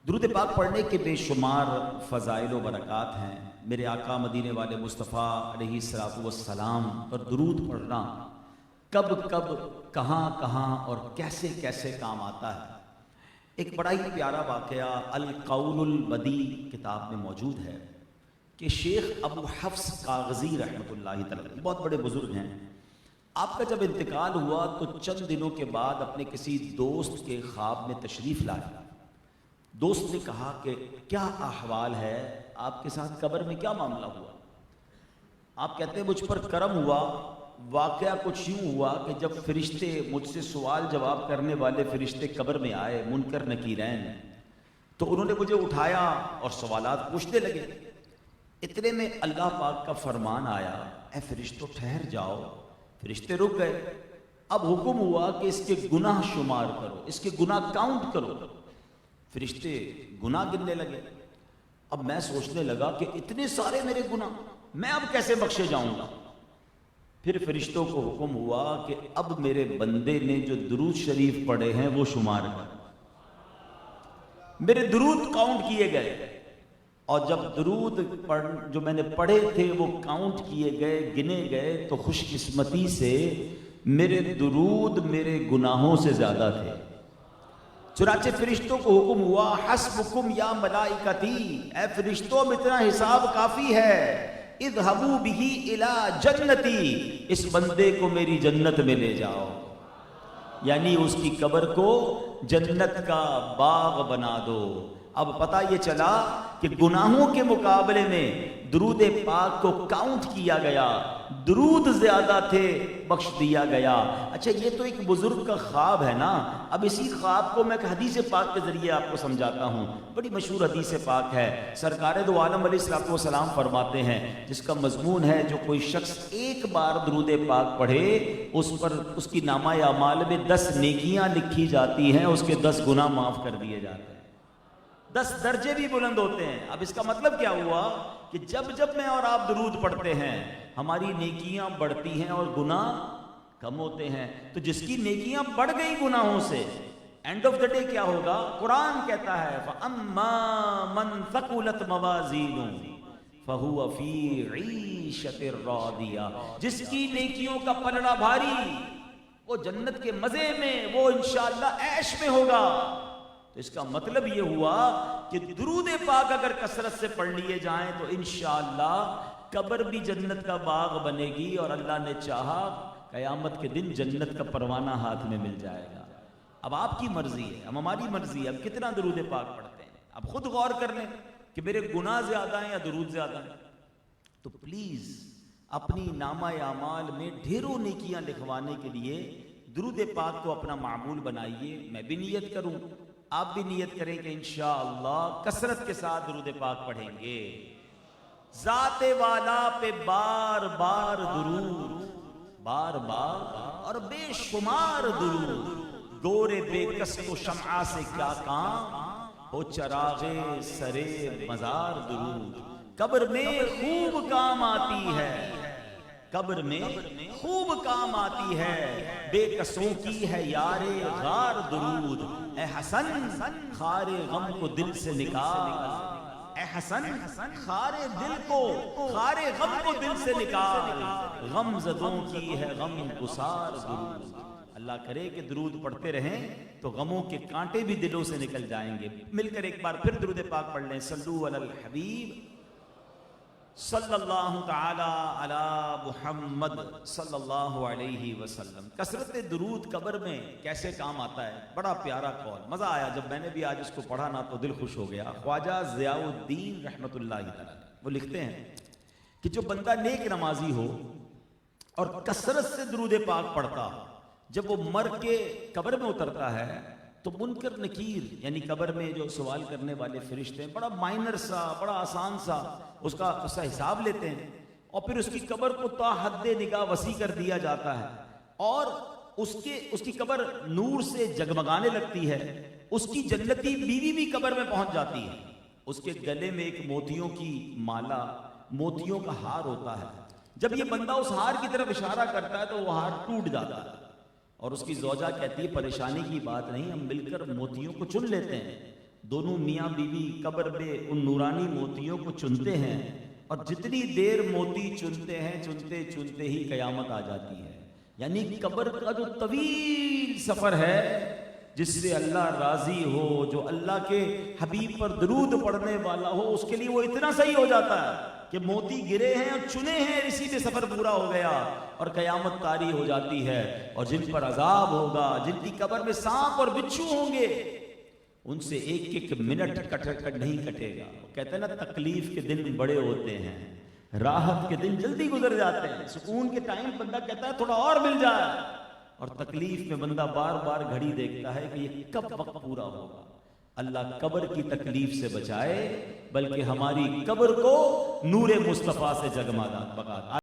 درود پاک پڑھنے کے بے شمار فضائل و برکات ہیں۔ میرے آقا مدینے والے مصطفیٰ علیہ الصلوۃ والسلام پر درود پڑھنا کب کب کہاں کہاں اور کیسے کیسے کام آتا ہے۔ ایک بڑا ہی پیارا واقعہ القول البدیع کتاب میں موجود ہے کہ شیخ ابو حفص کاغذی رحمۃ اللہ تعالی بہت بڑے بزرگ ہیں، آپ کا جب انتقال ہوا تو چند دنوں کے بعد اپنے کسی دوست کے خواب میں تشریف لائے۔ دوست نے کہا کہ کیا احوال ہے، آپ کے ساتھ قبر میں کیا معاملہ ہوا؟ آپ کہتے ہیں مجھ پر کرم ہوا، واقعہ کچھ یوں ہوا کہ جب فرشتے مجھ سے سوال جواب کرنے والے فرشتے قبر میں آئے، منکر نکیرین، تو انہوں نے مجھے اٹھایا اور سوالات پوچھنے لگے۔ اتنے میں اللہ پاک کا فرمان آیا، اے فرشتوں ٹھہر جاؤ۔ فرشتے رک گئے۔ اب حکم ہوا کہ اس کے گناہ شمار کرو، اس کے گناہ کاؤنٹ کرو۔ فرشتے گناہ گننے لگے۔ اب میں سوچنے لگا کہ اتنے سارے میرے گناہ، میں اب کیسے بخشے جاؤں گا؟ پھر فرشتوں کو حکم ہوا کہ اب میرے بندے نے جو درود شریف پڑھے ہیں وہ شمار کر۔ میرے درود کاؤنٹ کیے گئے، اور جب درود جو میں نے پڑھے تھے وہ کاؤنٹ کیے گئے، گنے گئے، تو خوش قسمتی سے میرے درود میرے گناہوں سے زیادہ تھے۔ چنانچہ فرشتوں کو حکم ہوا، حسبکم یا ملائکتی، اے فرشتوں اتنا حساب کافی ہے، اذهبوا به الى جنتی، اس بندے کو میری جنت میں لے جاؤ، یعنی اس کی قبر کو جنت کا باغ بنا دو۔ اب پتہ یہ چلا کہ گناہوں کے مقابلے میں درود پاک کو کاؤنٹ کیا گیا، درود زیادہ تھے، بخش دیا گیا۔ اچھا، یہ تو ایک بزرگ کا خواب ہے نا، اب اسی خواب کو میں ایک حدیث پاک کے ذریعے آپ کو سمجھاتا ہوں۔ بڑی مشہور حدیث پاک ہے، سرکار دو عالم علیہ الصلوۃ والسلام فرماتے ہیں، جس کا مضمون ہے جو کوئی شخص ایک بار درود پاک پڑھے اس پر اس کی نامہ اعمال میں 10 نیکیاں لکھی جاتی ہیں، اس کے 10 گناہ معاف کر دیے جاتے ہیں، 10 درجے بھی بلند ہوتے ہیں۔ اب اس کا مطلب کیا ہوا کہ جب جب میں اور آپ درود پڑھتے ہیں ہماری نیکیاں بڑھتی ہیں اور گناہ کم ہوتے ہیں۔ تو جس کی نیکیاں بڑھ گئی گناہوں سے، اینڈ آف دا ڈے کیا ہوگا؟ قرآن کہتا ہے فَأَمَّا مَنْ ثَقُلَتْ مَوَازِينُهُ فَهُوَ فِي عِيشَةٍ رَاضِيَةٍ، جس کی نیکیوں کا پلڑا بھاری، وہ جنت کے مزے میں، وہ انشاءاللہ عیش میں ہوگا۔ تو اس کا مطلب یہ ہوا کہ درود پاک اگر کثرت سے پڑھ لیے جائیں تو انشاءاللہ قبر بھی جنت کا باغ بنے گی، اور اللہ نے چاہا قیامت کے دن جنت کا پروانہ ہاتھ میں مل جائے گا۔ اب آپ کی مرضی ہے، اب ہماری مرضی ہے، اب کتنا درود پاک پڑھتے ہیں۔ اب خود غور کر لیں کہ میرے گناہ زیادہ ہیں یا درود زیادہ ہیں۔ تو پلیز اپنی نامہ اعمال میں ڈھیروں نیکیاں لکھوانے کے لیے درود پاک کو اپنا معمول بنائیے۔ میں بھی نیت کروں، آپ بھی نیت کریں کہ انشاءاللہ کثرت کے ساتھ درود پاک پڑھیں گے۔ ذات والا پہ بار بار درود، بار بار اور بے شمار درود، گورے بے کس کو شمع سے کیا کام، ہو چراغے سرے مزار درود، قبر میں خوب کام آتی ہے، قبر میں خوب کام آتی ہے، بے کسوں کی ہے یار غار درود، اے حسن خار غم کو دل سے نکال، اے حسن خار دل کو، خار غم کو دل سے نکال، غم زدوں کی ہے غم گسار درود۔ اللہ کرے کہ درود پڑھتے رہیں تو غموں کے کانٹے بھی دلوں سے نکل جائیں گے۔ مل کر ایک بار پھر درود پاک پڑھ لیں، صلو علی الحبیب صلی اللہ تعالی علی محمد صلی اللہ علیہ وسلم۔ کثرت درود قبر میں کیسے کام آتا ہے، بڑا پیارا قول، مزہ آیا جب میں نے بھی آج اس کو پڑھا نا تو دل خوش ہو گیا۔ خواجہ ضیاء الدین رحمۃ اللہ تعالی وہ لکھتے ہیں کہ جو بندہ نیک نمازی ہو اور کثرت سے درود پاک پڑھتا ہو، جب وہ مر کے قبر میں اترتا ہے تو منکر نکیر یعنی قبر میں جو سوال کرنے والے فرشتے ہیں، بڑا مائنر سا، بڑا آسان سا اس کا حساب لیتے ہیں، اور پھر اس کی قبر کو تا حد نگاہ وسیع کر دیا جاتا ہے، اور اس کی قبر نور سے جگمگانے لگتی ہے، اس کی جنتی بیوی بھی قبر میں پہنچ جاتی ہے، اس کے گلے میں ایک موتیوں کی مالا، موتیوں کا ہار ہوتا ہے۔ جب یہ بندہ اس ہار کی طرف اشارہ کرتا ہے تو وہ ہار ٹوٹ جاتا ہے، اور اس کی زوجہ کہتی ہے پریشانی کی بات نہیں، ہم مل کر موتیوں کو چن لیتے ہیں۔ دونوں میاں بیوی قبر میں ان نورانی موتیوں کو چنتے ہیں، اور جتنی دیر موتی چنتے ہیں چنتے چنتے ہی قیامت آ جاتی ہے. یعنی قبر کا جو طویل سفر ہے، جس سے اللہ راضی ہو، جو اللہ کے حبیب پر درود پڑھنے والا ہو، اس کے لیے وہ اتنا صحیح ہو جاتا ہے کہ موتی گرے ہیں اور چنے ہیں، اسی میں سفر پورا ہو گیا اور قیامت طاری ہو جاتی ہے. اور جن پر عذاب ہوگا، جن کی قبر میں سانپ اور بچھو ہوں گے، ان سے ایک ایک منٹ نہیں کٹے گا. کہتے ہیں نا تکلیف کے دن بڑے ہوتے ہیں، راحت کے دن جلدی گزر جاتے ہیں. سکون کے ٹائم بندہ کہتا ہے تھوڑا اور مل جائے، اور تکلیف میں بندہ بار بار گھڑی دیکھتا ہے کہ یہ کب وقت پورا ہوگا. اللہ قبر کی تکلیف سے بچائے، بلکہ ہماری قبر کو نور مصطفیٰ سے جگمگا.